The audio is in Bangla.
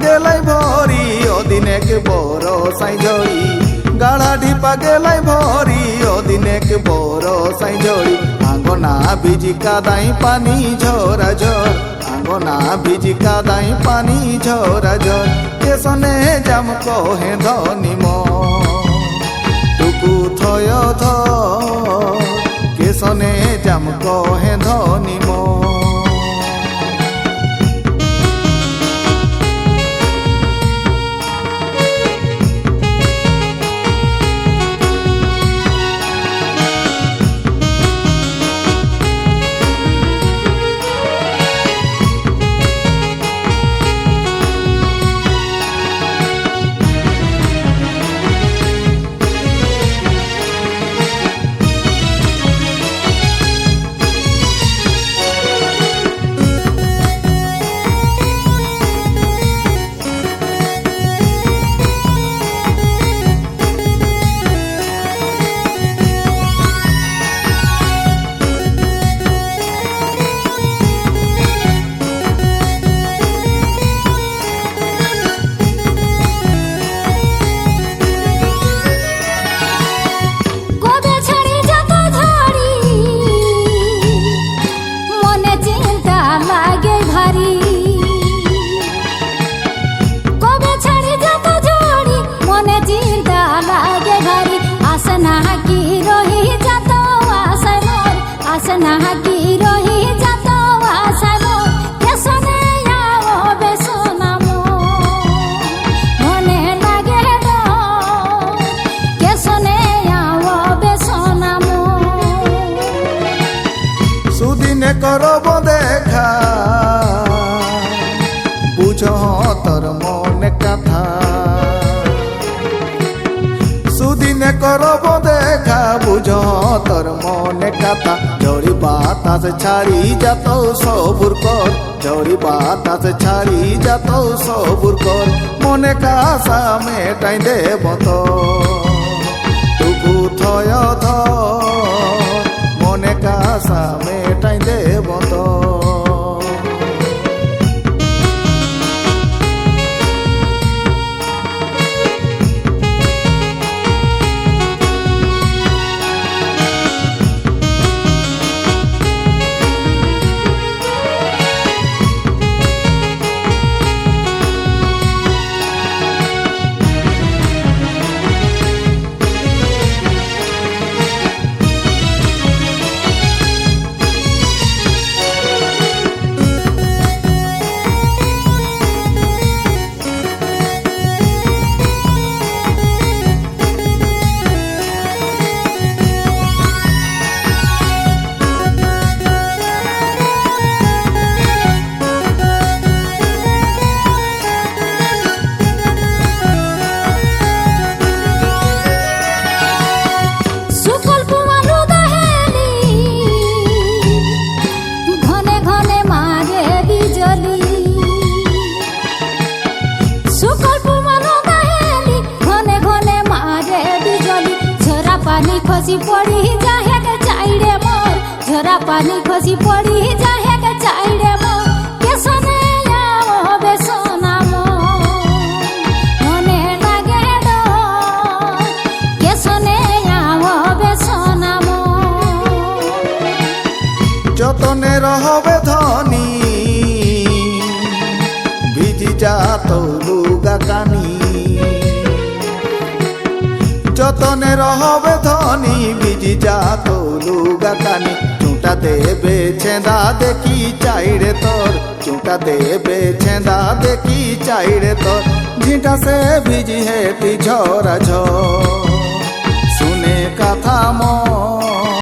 গেলাই ভরি অদিনেক বড় সাইজড়ি গাড়া ঢিপা গেলাই ভরি অদিনেক বড় সাইজড়ি আঙ্গনা ভিজি কাদাই পানি ঝরা ঝর আঙ্গনা ভিজি কাদাই পানি ঝরা ঝর কেশনে জাম কহে ধনি টুকু থয় ধর কেশনে জাম কহে ধনি সুদিনে করব দেখা বুঝ তোর মনে কথা সুদিনে করব দেখা বুঝ তোর মনে কথা ঝড়ি বাতাস ছাড়ি যাত সবুর কর ঝড়ি বাতাস ছাড়ি যাত সবুর কর মনে কাসা মেটাই দেব তো টুকু থয় ধর মনে কাসা মেটাই দেব তো पानी खसी पड़ी जाहे के चाइड़े मोर झरा पानी खसी पड़ी जाहे के चाइड़े मोर केसने आओ बेसना मोर मने लागे डो केसने आओ बेसना मोर যতনে রহবে ধনী ভিজি যাত লুগা কানি যতনে রহবে ধনী ভিজি যাত লুগা কানি চুঁটা দেবে ছেঁদা দেখি চাইড়ে তোর চুঁটা দেবে ছেঁদা দেখি চাইড়ে তোর ঝিঁটা সে ভিজি হেতি ঝরা ঝড় শুনে কথা মন